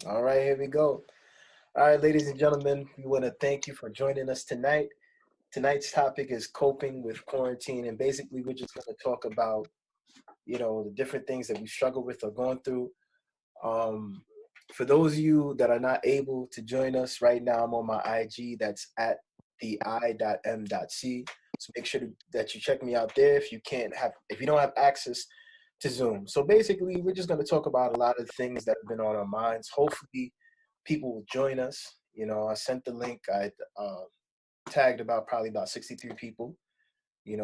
All right, here we go. All right, ladies and gentlemen, we want to thank you for joining us tonight. Tonight's topic is coping with quarantine, and basically, we're just going to talk about, the different things that we struggle with or going through. Um, for those of you that are not able to join us right now, I'm on my IG. That's at the.m.c. So make sure that you check me out there if you don't have access to Zoom. So basically, we're just going to talk about a lot of things that have been on our minds. Hopefully, people will join us. I sent the link. I tagged probably about 63 people.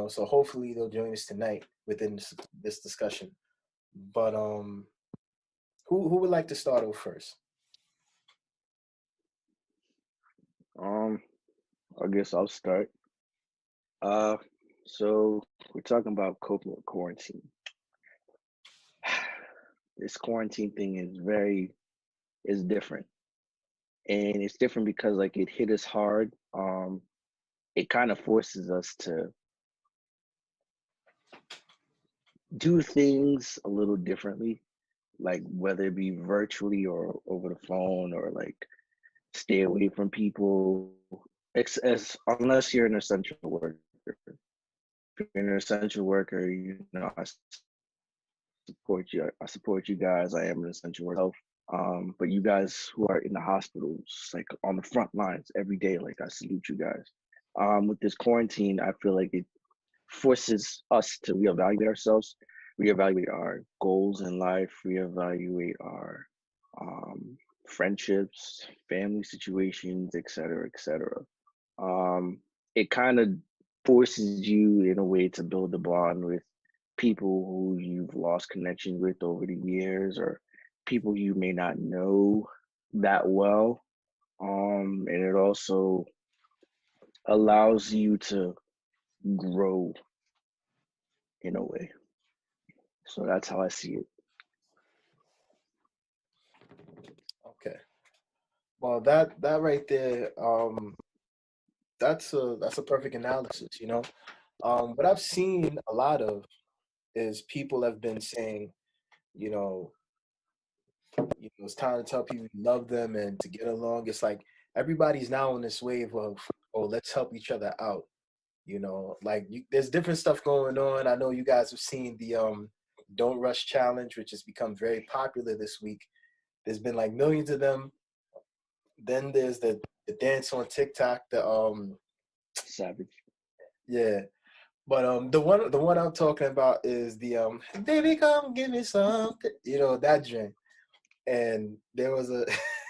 So hopefully they'll join us tonight within this discussion. But who would like to start off first? Um, I guess I'll start. Uh, so we're talking about coping with quarantine. This quarantine thing is different, and it's different because like it hit us hard. It kind of forces us to do things a little differently, like whether it be virtually or over the phone or like stay away from people. Unless you're an essential worker. If you're an essential worker, I support you guys. I am an essential worker. But you guys who are in the hospitals, like on the front lines every day, like I salute you guys. With this quarantine, I feel like it forces us to reevaluate ourselves, reevaluate our goals in life, reevaluate our friendships, family situations, etc., etc. It kind of forces you in a way to build a bond with people who you've lost connection with over the years or people you may not know that well. And it also allows you to grow in a way. So that's how I see it. Okay. Well, that right there, that's a perfect analysis. What I've seen a lot of is people have been saying, you know, it's time to tell people you love them and to get along. It's like everybody's now on this wave of, oh, let's help each other out. There's different stuff going on. I know you guys have seen the Don't Rush Challenge, which has become very popular this week. There's been like millions of them. Then there's the dance on TikTok. Savage. Yeah, but the one I'm talking about is the baby come give me something. That drink. And there was a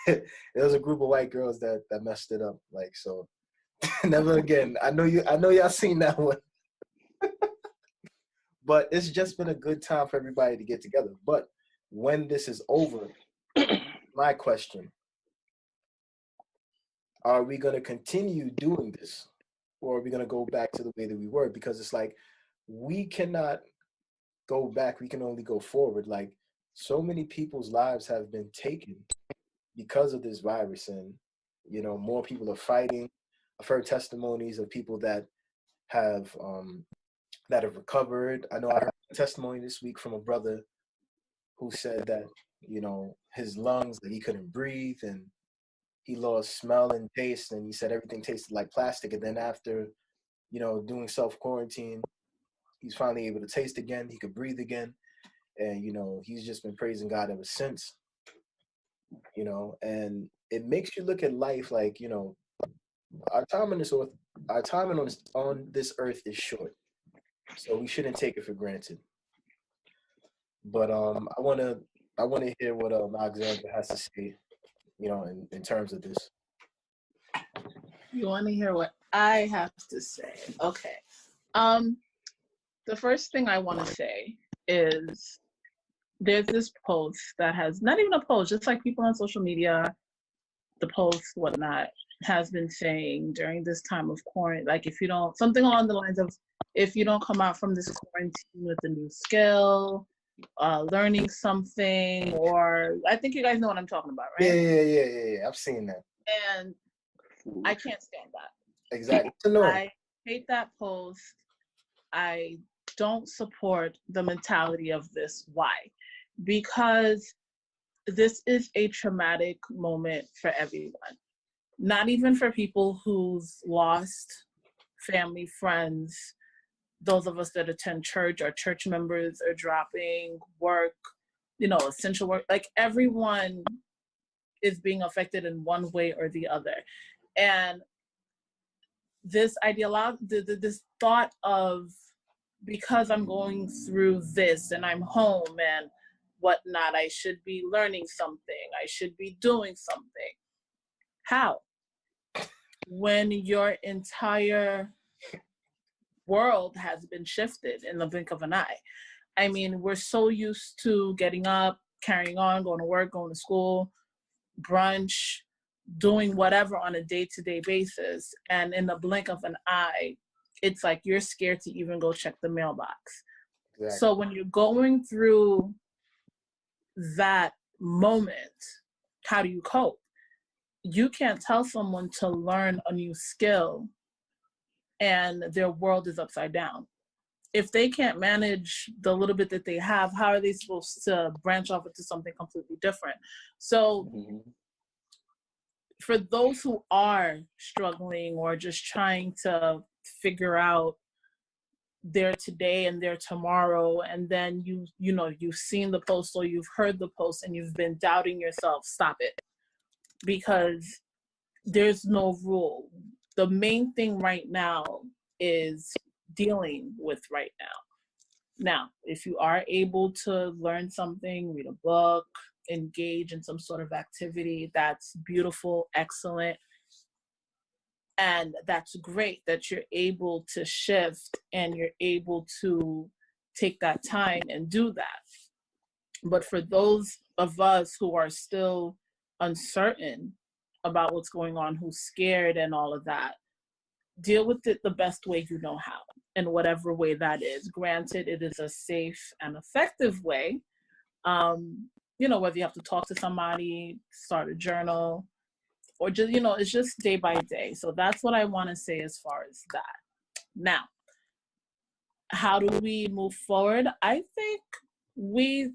there was a group of white girls that messed it up. Like, so never again. I know y'all seen that one. But it's just been a good time for everybody to get together. But when this is over, my question: are we going to continue doing this, or are we going to go back to the way that we were? Because it's like we cannot go back. We can only go forward. Like, so many people's lives have been taken because of this virus, and more people are fighting. I've heard testimonies of people have um, that have recovered. I know I heard a testimony this week from a brother who said that his lungs, that he couldn't breathe, and he lost smell and taste, and he said everything tasted like plastic. And then after doing self quarantine, he's finally able to taste again. He could breathe again, and he's just been praising God ever since. And it makes you look at life like our time on this earth, our time on this earth is short, so we shouldn't take it for granted. But I wanna hear what Alexandra has to say, in terms of this. You want to hear what I have to say? Okay. Um, the first thing I want to say is there's this post that has not even a post, just like people on social media, the post, whatnot, has been saying during this time of quarantine, like if you don't, something along the lines of, if you don't come out from this quarantine with a new skill, learning something, or I think you guys know what I'm talking about, Yeah, right? yeah, yeah, yeah, yeah. I've seen that. And I can't stand that. Exactly. It's annoying. I hate that post. I don't support the mentality of this. Why? Because this is a traumatic moment for everyone. Not even for people who've lost family, friends, those of us that attend church, our church members are dropping work, essential work. Like, everyone is being affected in one way or the other. And this this thought of, because I'm going through this and I'm home and whatnot, I should be learning something, I should be doing something. How? When your entire world has been shifted in the blink of an eye. I mean, we're so used to getting up, carrying on, going to work, going to school, brunch, doing whatever on a day-to-day basis. And in the blink of an eye, it's like you're scared to even go check the mailbox. Exactly. So when you're going through that moment, how do you cope? You can't tell someone to learn a new skill and their world is upside down. If they can't manage the little bit that they have, how are they supposed to branch off into something completely different? So for those who are struggling or just trying to figure out their today and their tomorrow, and then you've seen the post or you've heard the post and you've been doubting yourself, stop it. Because there's no rule. The main thing right now is dealing with right now. Now, if you are able to learn something, read a book, engage in some sort of activity, that's beautiful, excellent. And that's great that you're able to shift and you're able to take that time and do that. But for those of us who are still uncertain about what's going on, who's scared and all of that, deal with it the best way you know how, in whatever way that is. Granted, it is a safe and effective way. Whether you have to talk to somebody, start a journal, or just, it's just day by day. So that's what I want to say as far as that. Now, how do we move forward? I think we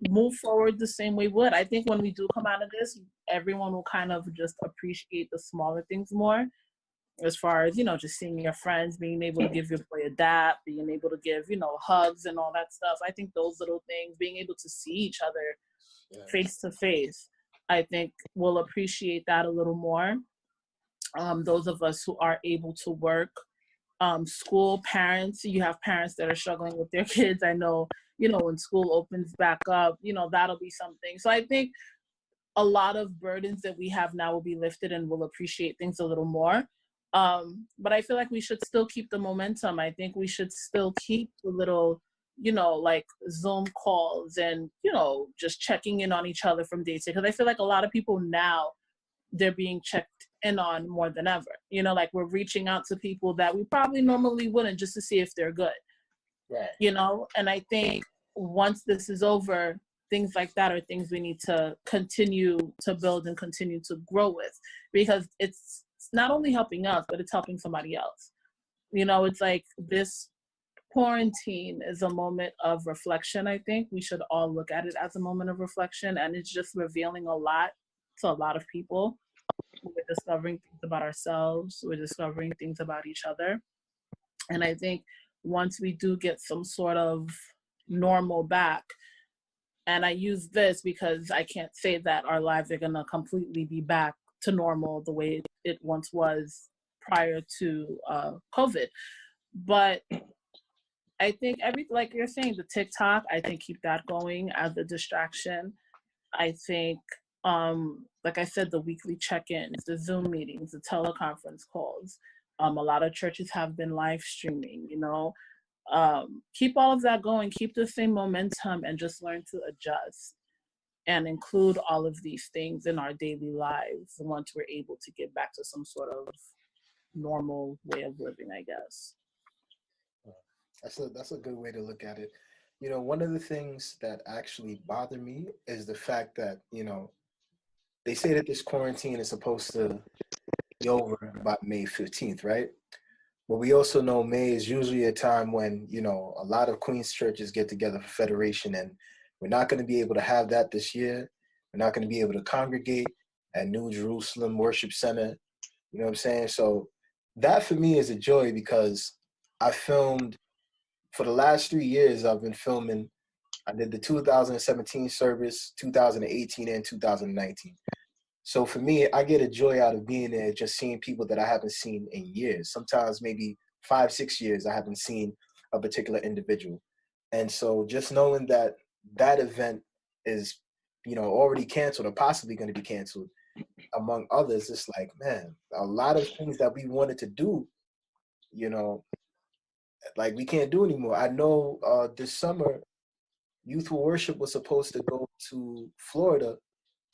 move forward the same way we would. I think when we do come out of this, everyone will kind of just appreciate the smaller things more, as far as, just seeing your friends, being able to give your boy a dap, being able to give, hugs and all that stuff. I think those little things, being able to see each other face to face, I think we'll appreciate that a little more. Those of us who are able to work, school, parents, you have parents that are struggling with their kids. I know, when school opens back up, that'll be something. So I think a lot of burdens that we have now will be lifted and we'll appreciate things a little more. But I feel like we should still keep the momentum. I think we should still keep the little, like Zoom calls and, just checking in on each other from day to day. Because I feel like a lot of people now, they're being checked in on more than ever. Like we're reaching out to people that we probably normally wouldn't, just to see if they're good. Right. And I think once this is over, things like that are things we need to continue to build and continue to grow with, because it's not only helping us, but it's helping somebody else. It's like this quarantine is a moment of reflection. I think we should all look at it as a moment of reflection, and it's just revealing a lot to a lot of people. We're discovering things about ourselves. We're discovering things about each other. And I think once we do get some sort of normal back, and I use this because I can't say that our lives are going to completely be back to normal the way it once was prior to COVID. But I think like you're saying, the TikTok, I think keep that going as a distraction. I think, like I said, the weekly check-ins, the Zoom meetings, the teleconference calls. A lot of churches have been live streaming, keep all of that going, keep the same momentum, and just learn to adjust and include all of these things in our daily lives once we're able to get back to some sort of normal way of living, I guess. That's a good way to look at it. One of the things that actually bother me is the fact that, they say that this quarantine is supposed to be over about May 15th, right? But we also know May is usually a time when, a lot of Queens churches get together for Federation, and we're not going to be able to have that this year. We're not going to be able to congregate at New Jerusalem Worship Center. You know what I'm saying? So that for me is a joy because I filmed for the last 3 years. I've been filming. I did the 2017 service, 2018, and 2019. So for me, I get a joy out of being there, just seeing people that I haven't seen in years. Sometimes maybe 5, 6 years I haven't seen a particular individual. And so just knowing that that event is, already canceled or possibly going to be canceled, among others, it's like, man, a lot of things that we wanted to do, you know, like we can't do anymore. I know this summer, Youthful Worship was supposed to go to Florida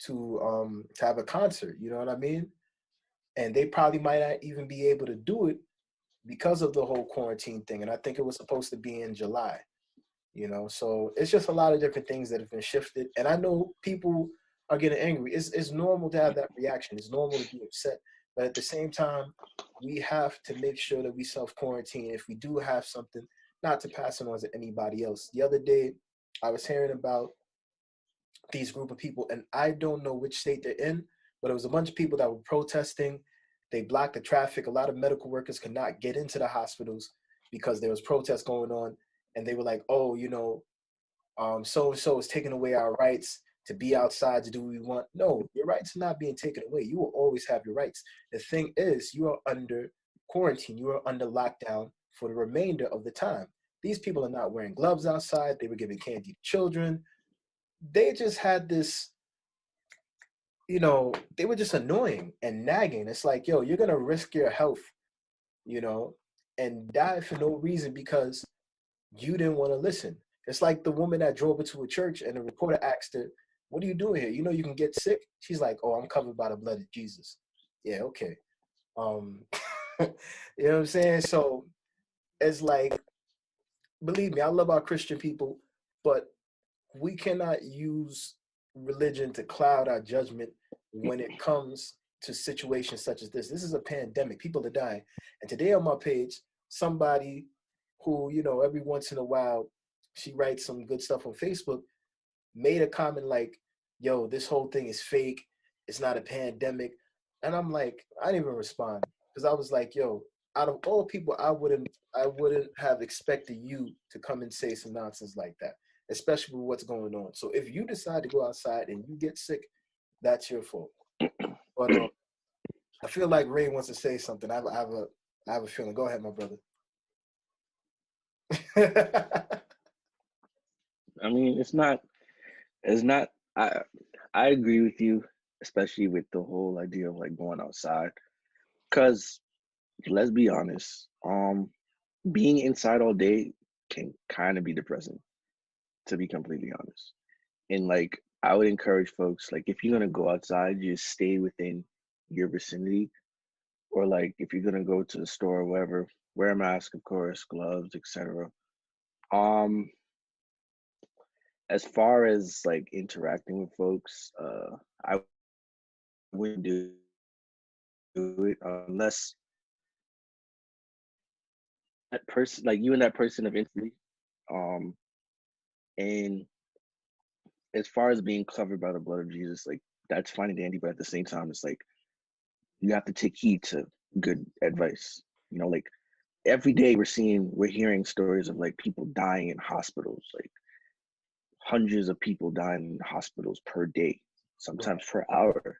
to have a concert, you know what I mean? And they probably might not even be able to do it because of the whole quarantine thing. And I think it was supposed to be in July. So it's just a lot of different things that have been shifted. And I know people are getting angry. It's normal to have that reaction. It's normal to be upset. But at the same time, we have to make sure that we self-quarantine if we do have something, not to pass it on to anybody else. The other day, I was hearing about these group of people, and I don't know which state they're in, but it was a bunch of people that were protesting. They blocked the traffic. A lot of medical workers could not get into the hospitals because there was protests going on. And they were like, oh, so-and-so is taking away our rights to be outside, to do what we want. No, your rights are not being taken away. You will always have your rights. The thing is, you are under quarantine. You are under lockdown for the remainder of the time. These people are not wearing gloves outside. They were giving candy to children. They just had this, they were just annoying and nagging. It's like, yo, you're going to risk your health, and die for no reason because you didn't want to listen. It's like the woman that drove into a church and the reporter asked her, what are you doing here? You know you can get sick? She's like, oh, I'm covered by the blood of Jesus. Yeah, okay. You know what I'm saying? So it's like, believe me, I love our Christian people, but we cannot use religion to cloud our judgment when it comes to situations such as this. This is a pandemic. People are dying. And today on my page, somebody who, every once in a while, she writes some good stuff on Facebook, made a comment like, yo, this whole thing is fake. It's not a pandemic. And I'm like, I didn't even respond because I was like, yo, out of all people, I wouldn't have expected you to come and say some nonsense like that, especially with what's going on. So if you decide to go outside and you get sick, that's your fault. But I feel like Ray wants to say something. I have a feeling. Go ahead, my brother. I mean, it's not. I agree with you, especially with the whole idea of like going outside. Cause let's be honest, being inside all day can kind of be depressing, to be completely honest. And like, I would encourage folks, like, if you're gonna go outside, just stay within your vicinity, or like, if you're gonna go to the store or whatever, wear a mask, of course, gloves, etc. Um, as far as like interacting with folks, I wouldn't do it unless that person, like you and that person, of intimacy. Um, and as far as being covered by the blood of Jesus, like that's fine and dandy, but at the same time, it's like you have to take heed to good advice. Like every day we're hearing stories of like people dying in hospitals, like hundreds of people dying in hospitals per day, sometimes per hour.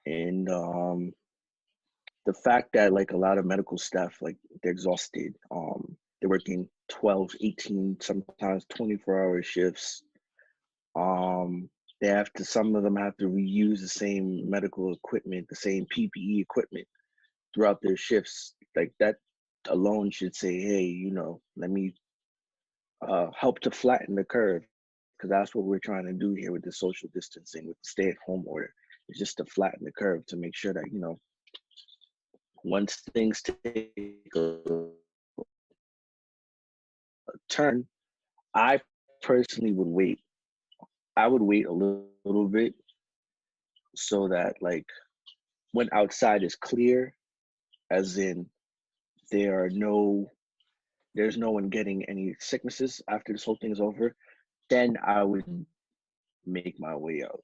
And the fact that like a lot of medical staff, like they're exhausted, they're working 12, 18, sometimes 24-hour shifts. Some of them have to reuse the same medical equipment, the same PPE equipment throughout their shifts. Like that alone should say, hey, let me help to flatten the curve, because that's what we're trying to do here with the social distancing, with the stay-at-home order. It's just to flatten the curve to make sure that, once things take a turn, I personally would wait. I would wait a little bit so that like when outside is clear, as in there's no one getting any sicknesses after this whole thing is over, then I would make my way out.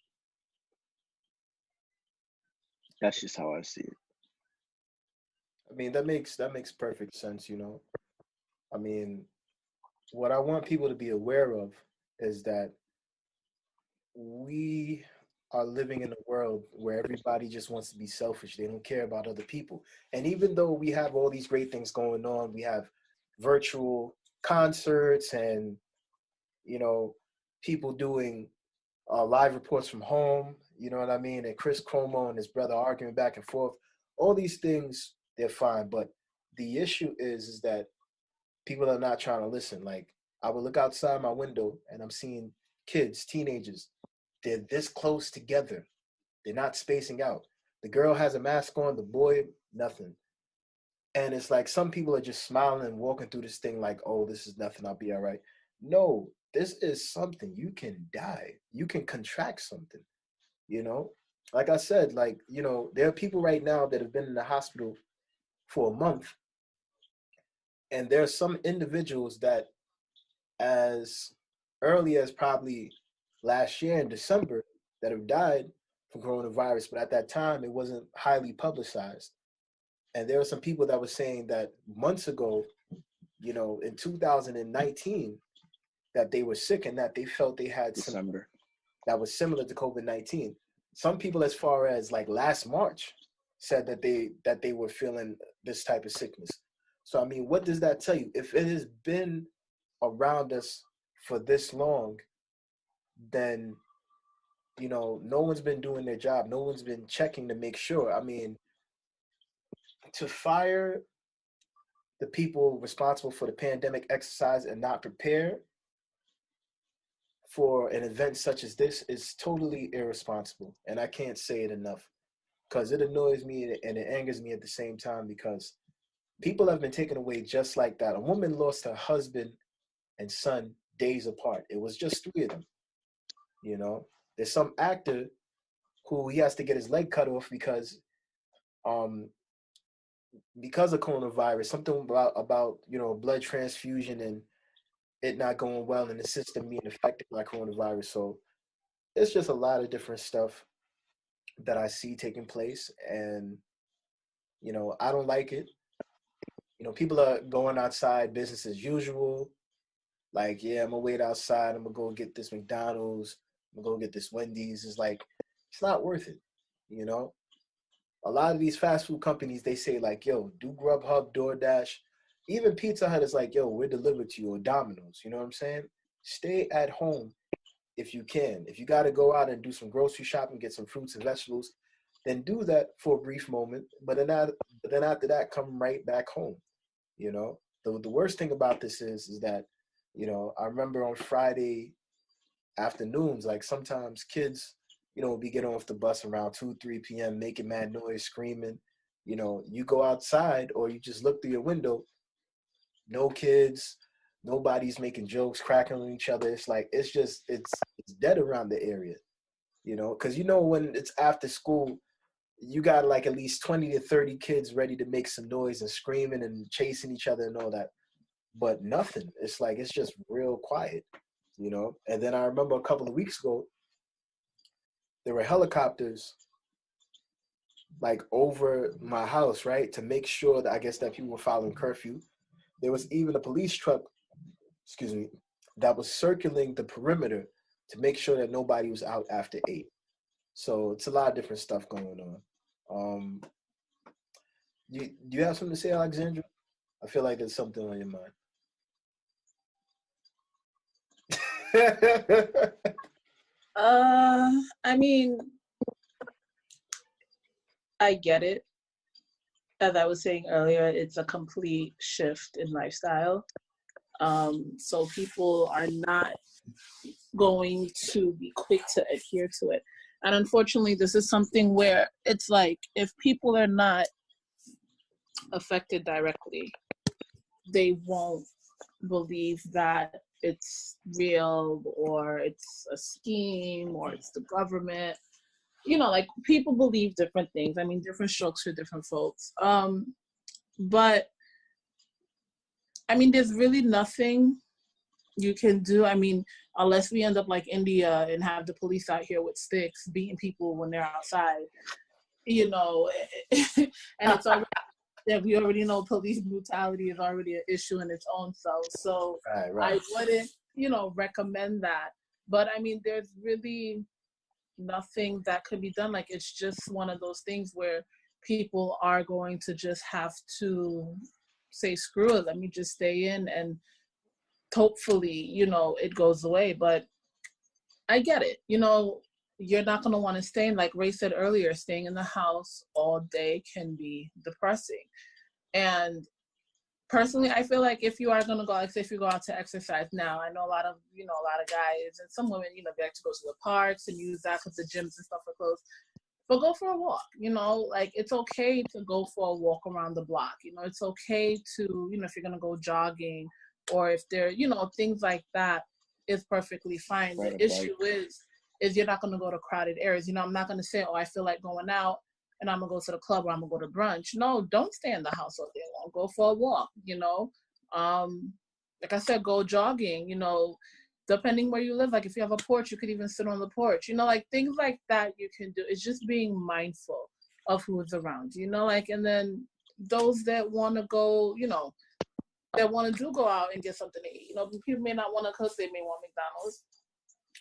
That's just how I see it. I mean, that makes perfect sense, you know. I mean, what I want people to be aware of is that we are living in a world where everybody just wants to be selfish. They don't care about other people. And even though we have all these great things going on, we have virtual concerts and, you know, people doing live reports from home, you know what I mean? And Chris Cuomo and his brother arguing back and forth. All these things, they're fine. But the issue is that people are not trying to listen. Like, I would look outside my window and I'm seeing kids, teenagers, they're this close together. They're not spacing out. The girl has a mask on, the boy, nothing. And it's like some people are just smiling and walking through this thing like, oh, this is nothing, I'll be all right. No, this is something. You can die. You can contract something, you know? Like I said, like, you know, there are people right now that have been in the hospital for a month, and there are some individuals that as early as probably last year in December that have died from coronavirus, but at that time it wasn't highly publicized. And there were some people that were saying that months ago, you know, in 2019, that they were sick and that they felt they had some December. that was similar to COVID-19. Some people, as far as like last March, said that they were feeling this type of sickness. So I mean, what does that tell you? If it has been around us for this long, then you know no one's been doing their job. No one's been checking to make sure. I mean, to fire the people responsible for the pandemic exercise and not prepare for an event such as this is totally irresponsible. And I can't say it enough because it annoys me and it angers me at the same time because people have been taken away just like that. A woman lost her husband and son days apart. It was just three of them, you know. There's some actor who he has to get his leg cut off um because of coronavirus, something about you know blood transfusion and it not going well in the system being affected by coronavirus. So it's just a lot of different stuff that I see taking place, and you know I don't like it. You know, people are going outside business as usual. Like, yeah, I'm gonna wait outside. I'm gonna go get this McDonald's. I'm gonna go get this Wendy's. It's like it's not worth it. You know, a lot of these fast food companies they say like, yo, do Grubhub, DoorDash, even Pizza Hut is like, yo, we're delivered to you, or Domino's. You know what I'm saying? Stay at home if you can. If you got to go out and do some grocery shopping, get some fruits and vegetables, then do that for a brief moment. But then after that, come right back home. You know, the worst thing about this is that, you know, I remember on Friday afternoons, like sometimes kids, you know, be getting off the bus around 2, 3 p.m., making mad noise, screaming. You know, you go outside or you just look through your window, no kids, nobody's making jokes, cracking on each other. It's like it's dead around the area, you know, because you know when it's after school, you got like at least 20 to 30 kids ready to make some noise and screaming and chasing each other and all that. But nothing. It's like it's just real quiet, you know. And then I remember a couple of weeks ago, there were helicopters like over my house, right, to make sure that I guess that people were following curfew. There was even a police truck, excuse me, that was circling the perimeter to make sure that nobody was out after 8. So it's a lot of different stuff going on. Do you have something to say, Alexandra? I feel like there's something on your mind. I mean, I get it. As I was saying earlier, it's a complete shift in lifestyle. So people are not going to be quick to adhere to it. And unfortunately, this is something where it's like if people are not affected directly, they won't believe that it's real or it's a scheme or it's the government. You know, like people believe different things. I mean, different strokes for different folks. But I mean, there's really nothing you can do. I mean, unless we end up like India and have the police out here with sticks beating people when they're outside, you know, and it's already that we already know police brutality is already an issue in its own self. So right. I wouldn't, you know, recommend that. But I mean, there's really nothing that could be done. Like, it's just one of those things where people are going to just have to say, screw it, let me just stay in, and hopefully, you know, it goes away. But I get it. You know, you're not going to want to stay in, like Ray said earlier, staying in the house all day can be depressing. And personally, I feel like if you are going to go, like say if you go out to exercise now, I know a lot of guys and some women, you know, they like to go to the parks and use that because the gyms and stuff are closed. But go for a walk, you know, like it's okay to go for a walk around the block. You know, it's okay to, you know, if you're going to go jogging or if there, you know, things like that is perfectly fine. Ride The a issue bike. is you're not going to go to crowded areas. You know, I'm not going to say, oh, I feel like going out and I'm gonna go to the club or I'm gonna go to brunch. No, don't stay in the house all day long. Go for a walk, you know. Like I said, go jogging, you know, depending where you live. Like if you have a porch, you could even sit on the porch, you know, like things like that you can do. It's just being mindful of who's around, you know, like, and then those that want to go, you know, that want to do go out and get something to eat. You know, people may not want to cook, they may want McDonald's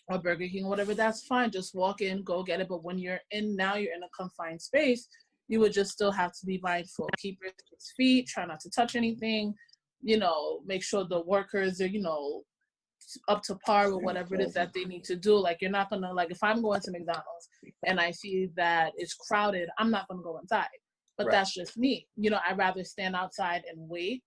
or Burger King or whatever, that's fine. Just walk in, go get it. But when you're in a confined space, you would just still have to be mindful. Keep your 6 feet, try not to touch anything, you know, make sure the workers are, you know, up to par with whatever it is that they need to do. Like you're not gonna, like if I'm going to McDonald's and I see that it's crowded, I'm not gonna go inside. But Right. that's just me. You know, I'd rather stand outside and wait.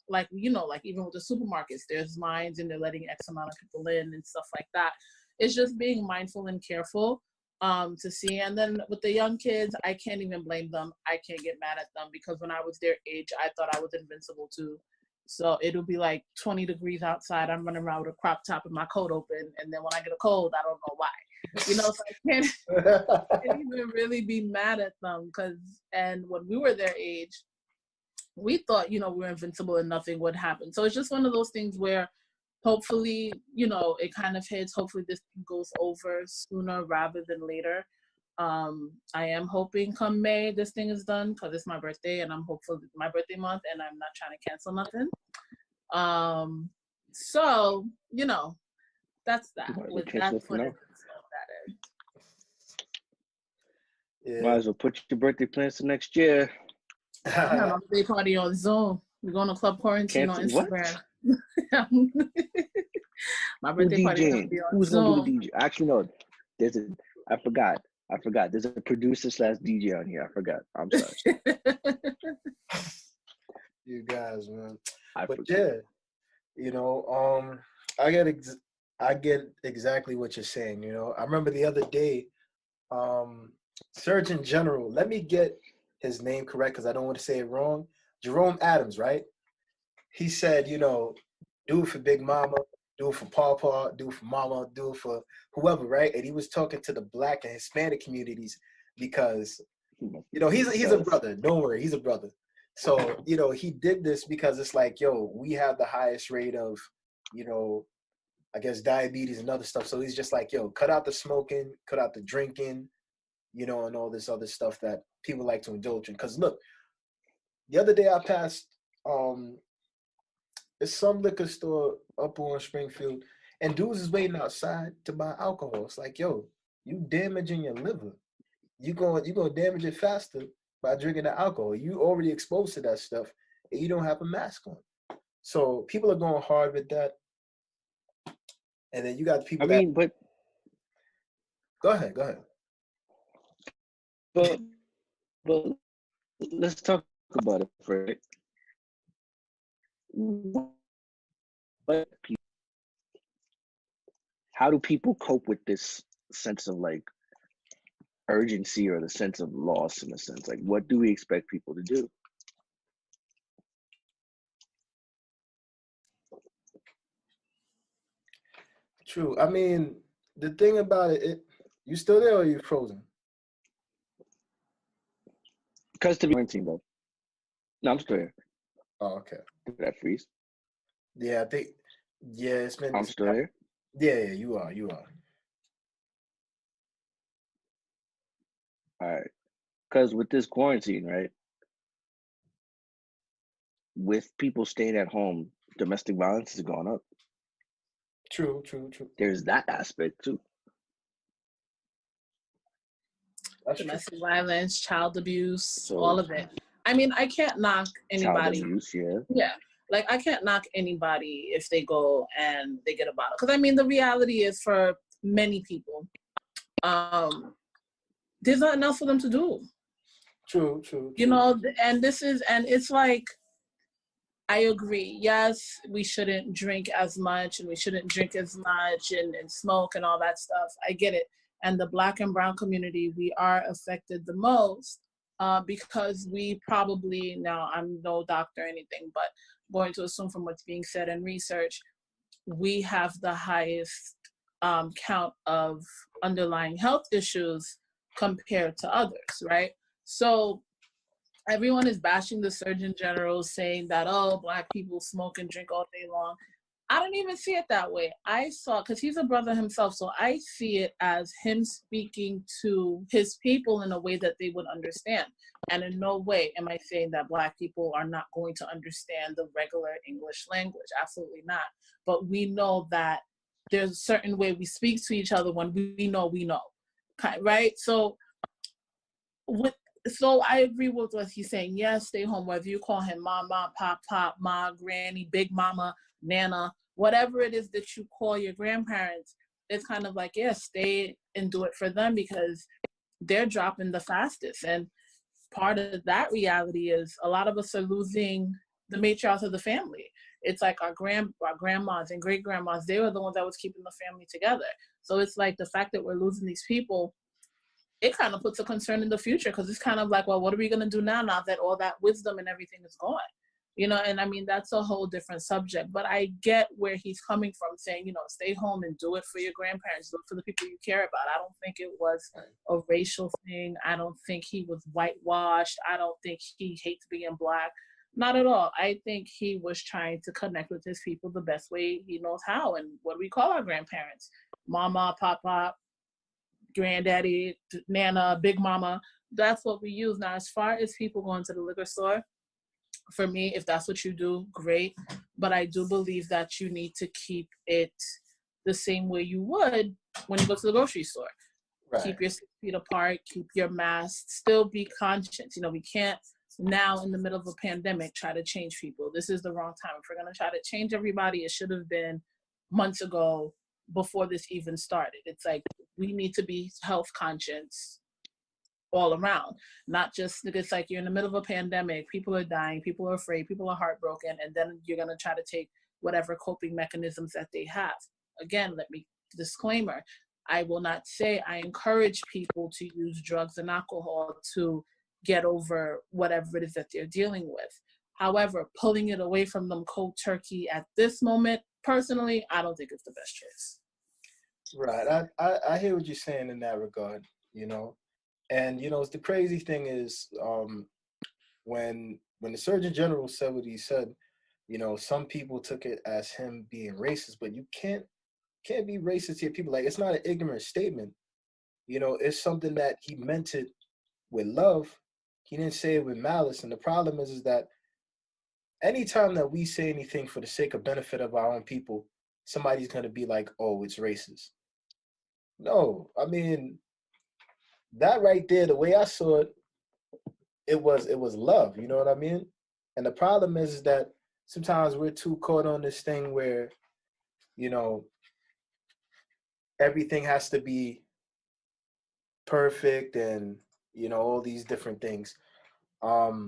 Like, you know, like even with the supermarkets, there's lines and they're letting X amount of people in and stuff like that. It's just being mindful and careful to see. And then with the young kids, I can't even blame them. I can't get mad at them because when I was their age, I thought I was invincible too. So it'll be like 20 degrees outside. I'm running around with a crop top and my coat open. And then when I get a cold, I don't know why. You know, so I can't even really be mad at them and when we were their age, we thought, you know, we were invincible and nothing would happen. So it's just one of those things where hopefully, you know, it kind of hits. Hopefully this goes over sooner rather than later. I am hoping come May this thing is done because it's my birthday and I'm hopeful it's my birthday month and I'm not trying to cancel nothing. So, you know, that's that. With that, Might as well put your birthday plans to next year. I have a birthday party on Zoom. We're going to Club Quarantine on Instagram. My birthday party is going to be on Who's Zoom. going to be the DJ? Actually, no. I forgot. There's a producer / DJ on here. I forgot. I'm sorry. You guys, man. Yeah, you know, I get exactly what you're saying. You know, I remember the other day, Surgeon General. Let me get his name correct because I don't want to say it wrong. Jerome Adams, right? He said, you know, do it for Big Mama, do it for Pawpaw, do it for Mama, do it for whoever, right? And he was talking to the Black and Hispanic communities because, you know, he's a brother. Don't worry, he's a brother. So, you know, he did this because it's like, yo, we have the highest rate of, you know, I guess diabetes and other stuff. So he's just like, yo, cut out the smoking, cut out the drinking, you know, and all this other stuff that people like to indulge in. Because look, the other day I passed, it's some liquor store up on Springfield, and dudes is waiting outside to buy alcohol. It's like, yo, you damaging your liver. You gonna damage it faster by drinking the alcohol. You already exposed to that stuff, and you don't have a mask on. So people are going hard with that. And then you got people but go ahead. But let's talk about it for it. How do people cope with this sense of like urgency or the sense of loss in a sense? Like, what do we expect people to do? True. I mean, the thing about it, you still there or are you frozen? Because to be quarantined though. No, I'm still here. Oh, okay. Did that freeze? Yeah, I think Yeah, it's been. I'm still here. Yeah, you are. You are. All right. Because with this quarantine, right, with people staying at home, domestic violence has gone up. True, true, true. There's that aspect too. That's true. Domestic violence, child abuse, So all of it. I mean, I can't knock child anybody. abuse, yeah. Yeah. Like, I can't knock anybody if they go and they get a bottle. Because, I mean, the reality is for many people, there's nothing else for them to do. True, true, You true. know, and it's like, I agree. Yes, we shouldn't drink as much and we shouldn't drink as much and smoke and all that stuff. I get it. And the Black and brown community, we are affected the most because we probably, now I'm no doctor or anything, but going to assume from what's being said in research, we have the highest count of underlying health issues compared to others, right? So everyone is bashing the Surgeon General, saying that, oh, Black people smoke and drink all day long. I don't even see it that way. I saw, because he's a brother himself, so I see it as him speaking to his people in a way that they would understand. And in no way am I saying that Black people are not going to understand the regular English language. Absolutely not. But we know that there's a certain way we speak to each other when we know, right? So I agree with what he's saying. Yes, stay home, whether you call him mama, pop, ma, granny, big mama, nana, whatever it is that you call your grandparents, it's kind of like, yeah, stay and do it for them because they're dropping the fastest. And part of that reality is a lot of us are losing the matriarchs of the family. It's like our grandmas and great grandmas, they were the ones that was keeping the family together. So it's like the fact that we're losing these people, it kind of puts a concern in the future because it's kind of like, well, what are we going to do now that all that wisdom and everything is gone? You know, and I mean, that's a whole different subject, but I get where he's coming from saying, you know, stay home and do it for your grandparents, do it for the people you care about. I don't think it was a racial thing. I don't think he was whitewashed. I don't think he hates being Black. Not at all. I think he was trying to connect with his people the best way he knows how. And what do we call our grandparents? Mama, papa, granddaddy, nana, big mama. That's what we use. Now, as far as people going to the liquor store, for me, if that's what you do, great. But I do believe that you need to keep it the same way you would when you go to the grocery store. Right. Keep your 6 feet apart, keep your mask, still be conscious. You know, we can't now in the middle of a pandemic try to change people. This is the wrong time. If we're going to try to change everybody, it should have been months ago before this even started. It's like we need to be health conscious all around, not just, it's like you're in the middle of a pandemic, people are dying, people are afraid, people are heartbroken, and then you're going to try to take whatever coping mechanisms that they have. Again, let me disclaimer, I will not say I encourage people to use drugs and alcohol to get over whatever it is that they're dealing with. However, pulling it away from them cold turkey at this moment, personally, I don't think it's the best choice. Right. I hear what you're saying in that regard, you know. And, you know, the crazy thing is when the Surgeon General said what he said, you know, some people took it as him being racist, but you can't be racist to people. Like, it's not an ignorant statement. You know, it's something that he meant it with love. He didn't say it with malice. And the problem is that anytime that we say anything for the sake of benefit of our own people, somebody's going to be like, oh, it's racist. No, I mean, that right there, the way I saw it, it was love. You know what I mean? And the problem is that sometimes we're too caught on this thing where, you know, everything has to be perfect and, you know, all these different things. I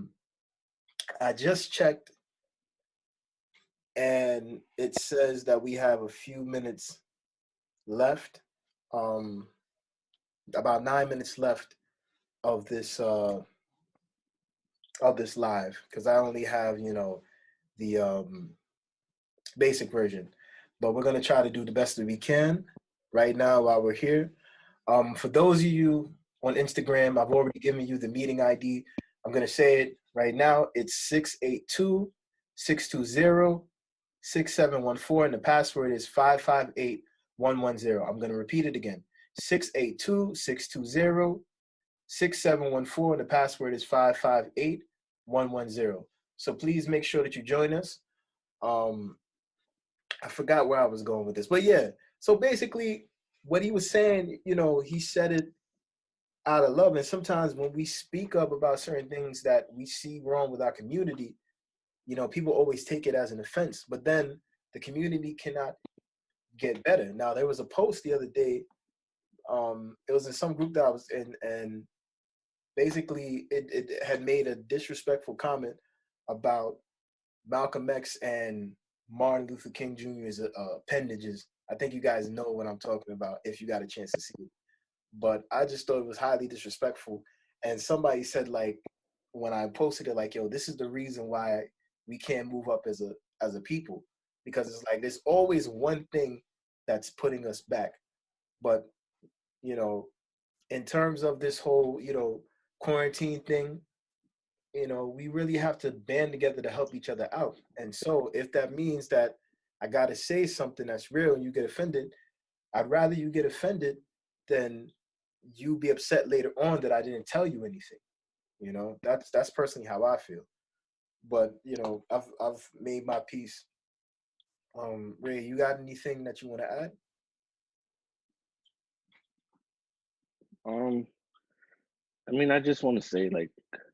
just checked and it says that we have a few minutes left, about 9 minutes left of this live, because I only have, you know, the basic version, but we're going to try to do the best that we can right now while we're here. For those of you on Instagram, I've already given you the meeting ID. I'm going to say it right now. It's 6714, and the password is 558110. I'm going to repeat it again. 682-620-6714, and the password is 558110. So please make sure that you join us. I forgot where I was going with this, but yeah. So basically, what he was saying, he said it out of love. And sometimes when we speak up about certain things that we see wrong with our community, people always take it as an offense. But then the community cannot get better. Now, there was a post the other day. It was in some group that I was in, and basically it had made a disrespectful comment about Malcolm X and Martin Luther King Jr.'s appendages. I think you guys know what I'm talking about if you got a chance to see it. But I just thought it was highly disrespectful. And somebody said, like, when I posted it, like, yo, this is the reason why we can't move up as a people. Because it's like there's always one thing that's putting us back. But, in terms of this whole, quarantine thing, we really have to band together to help each other out. And so if that means that I got to say something that's real and you get offended, I'd rather you get offended than you be upset later on that I didn't tell you anything. That's personally how I feel. But, I've made my peace. Ray, you got anything that you want to add? I just want to say, like,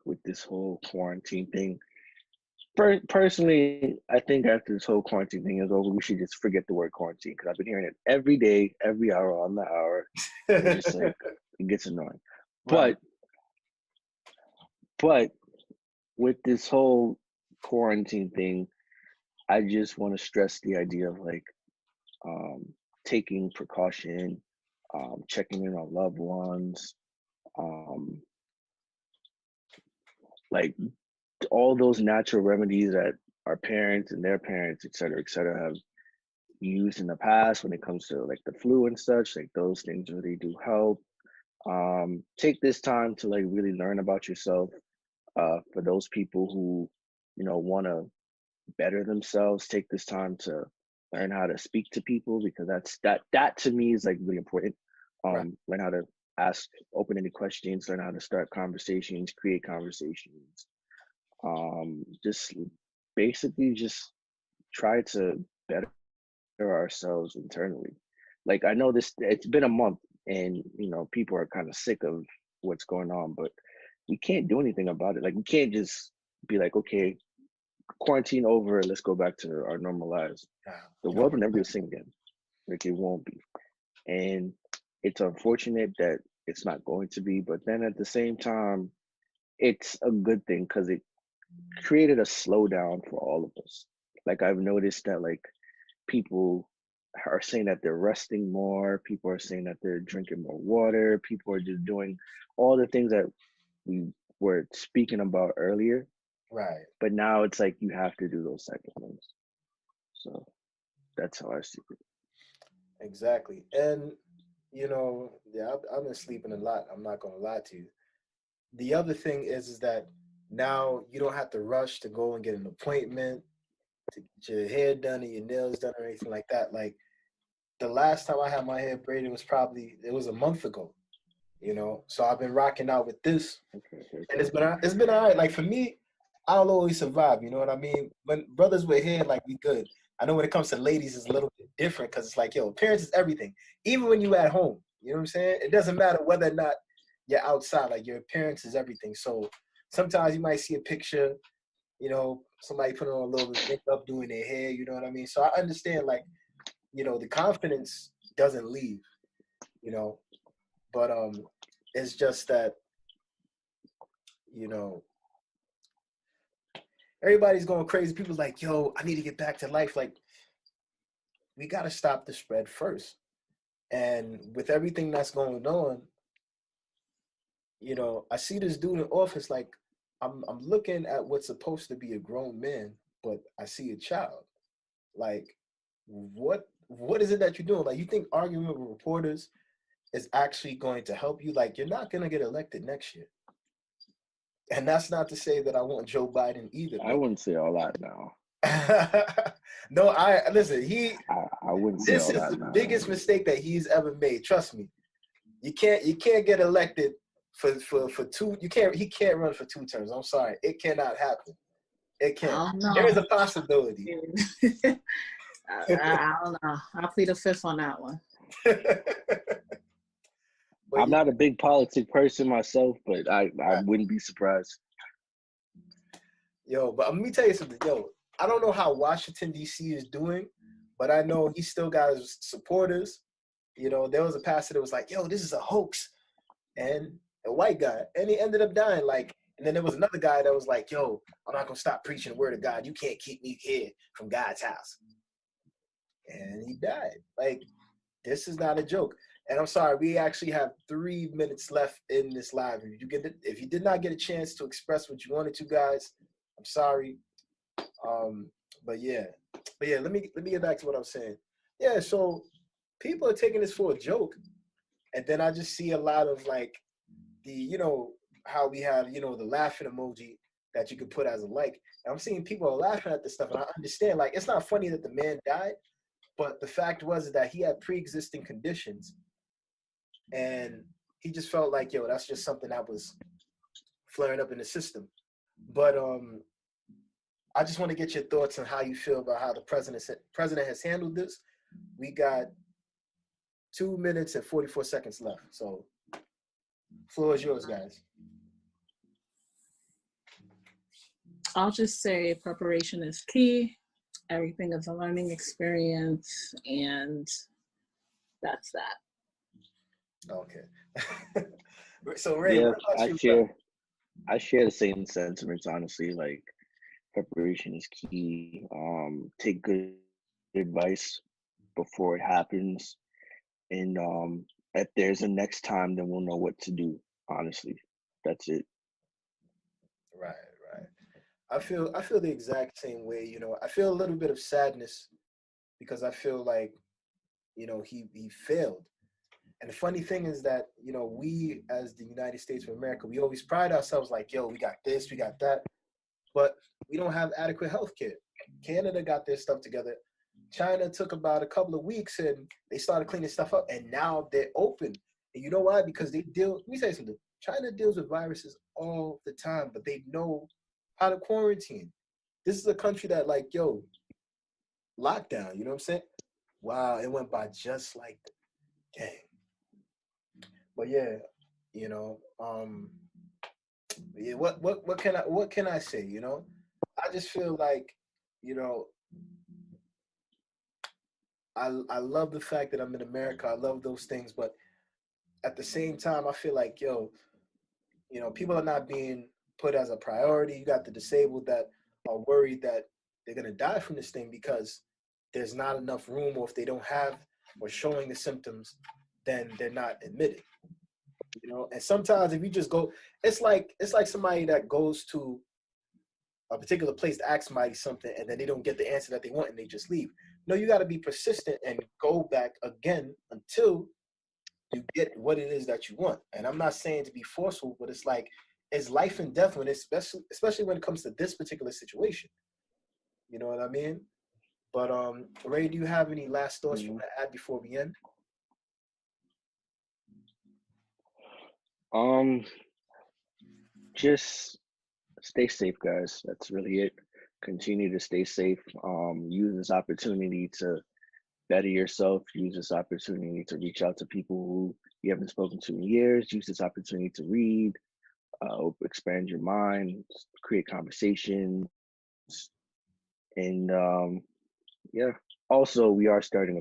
with this whole quarantine thing, personally, I think after this whole quarantine thing is over, we should just forget the word quarantine, because I've been hearing it every day, every hour on the hour. It's just like, it gets annoying. Right. But with this whole quarantine thing, I just want to stress the idea of, like, taking precaution, checking in on loved ones, like all those natural remedies that our parents and their parents, et cetera, have used in the past when it comes to, like, the flu and such. Like, those things really do help. Take this time to, like, really learn about yourself. For those people who, want to better themselves, take this time to learn how to speak to people, because that to me is, like, really important. Right. Learn how to ask open-ended questions, learn how to start conversations, create conversations. Just basically just try to better ourselves internally. Like, I know it's been a month and, people are kind of sick of what's going on, but we can't do anything about it. Like, we can't just be like, okay, quarantine over, let's go back to our normal lives. The world will never be the same again. Like, it won't be. And it's unfortunate that it's not going to be, but then at the same time, it's a good thing because it created a slowdown for all of us. Like, I've noticed that, like, people are saying that they're resting more. People are saying that they're drinking more water. People are just doing all the things that we were speaking about earlier. Right. But now it's like you have to do those type of things. So that's how I see it. Exactly. And, yeah, I've been sleeping a lot. I'm not going to lie to you. The other thing is that now you don't have to rush to go and get an appointment, to get your hair done and your nails done or anything like that. Like, the last time I had my hair braided it was a month ago, So I've been rocking out with this, and it's been all right. Like, for me, I'll always survive. You know what I mean? When brothers with hair, like, we good. I know when it comes to ladies, it's a little bit different because it's like, yo, appearance is everything. Even when you at home, you know what I'm saying? It doesn't matter whether or not you're outside. Like, your appearance is everything. So sometimes you might see a picture, somebody putting on a little bit of makeup, doing their hair. You know what I mean? So I understand, like, the confidence doesn't leave. But it's just that, everybody's going crazy. People's like, yo, I need to get back to life. Like, we got to stop the spread first. And with everything that's going on, I see this dude in office, like, I'm looking at what's supposed to be a grown man, but I see a child. Like, what is it that you're doing? Like, you think arguing with reporters is actually going to help you? Like, you're not going to get elected next year. And that's not to say that I want Joe Biden either. I wouldn't say all that now. No, I listen. I wouldn't say This all is that, the man. biggest mistake that he's ever made. Trust me. You can't get elected for two. You can't. He can't run for 2 terms. I'm sorry. It cannot happen. It I can't. don't know. There is a possibility. I don't know. I'll plead a fifth on that one. I'm not a big politic person myself, but I wouldn't be surprised. Yo, but let me tell you something. Yo, I don't know how Washington, D.C. is doing, but I know he still got his supporters. You know, there was a pastor that was like, yo, this is a hoax. And a white guy. And he ended up dying. Like, and then there was another guy that was like, yo, I'm not going to stop preaching the word of God. You can't keep me here from God's house. And he died. Like, this is not a joke. And I'm sorry, we actually have 3 minutes left in this live. If you did not get a chance to express what you wanted to, guys, I'm sorry. But yeah, let me get back to what I was saying. Yeah, so people are taking this for a joke. And then I just see a lot of like how we have, the laughing emoji that you could put as a like. And I'm seeing people are laughing at this stuff. And I understand, like, it's not funny that the man died, but the fact was that he had pre-existing conditions. And he just felt like, yo, that's just something that was flaring up in the system. But I just want to get your thoughts on how you feel about how the president has handled this. We got 2 minutes and 44 seconds left. So, floor is yours, guys. I'll just say preparation is key. Everything is a learning experience, and that's that. Okay. So Ray, yeah, what about you? I share the same sentiments, honestly. Like, preparation is key. Take good advice before it happens. And if there's a next time, then we'll know what to do. Honestly, that's it. Right. I feel the exact same way. I feel a little bit of sadness because I feel like, he failed. And the funny thing is that, we as the United States of America, we always pride ourselves like, yo, we got this, we got that, but we don't have adequate health care. Canada got their stuff together. China took about a couple of weeks and they started cleaning stuff up, and now they're open. And you know why? Because let me say something. China deals with viruses all the time, but they know how to quarantine. This is a country that, like, yo, lockdown, you know what I'm saying? Wow, it went by just like that. Dang. But yeah, yeah, what can I say, I just feel like, I love the fact that I'm in America. I love those things, but at the same time, I feel like, yo, people are not being put as a priority. You got the disabled that are worried that they're gonna die from this thing because there's not enough room, or if they don't have or showing the symptoms, then they're not admitted. And sometimes if you just go, it's like somebody that goes to a particular place to ask somebody something and then they don't get the answer that they want and they just leave. No, you got to be persistent and go back again until you get what it is that you want. And I'm not saying to be forceful, but it's like, it's life and death when especially when it comes to this particular situation. You know what I mean? But Ray, do you have any last thoughts you want to add before we end? Just stay safe, guys. That's really it. Continue to stay safe. Use this opportunity to better yourself. Use this opportunity to reach out to people who you haven't spoken to in years. Use this opportunity to read, expand your mind, create conversations, and yeah. Also, we are starting a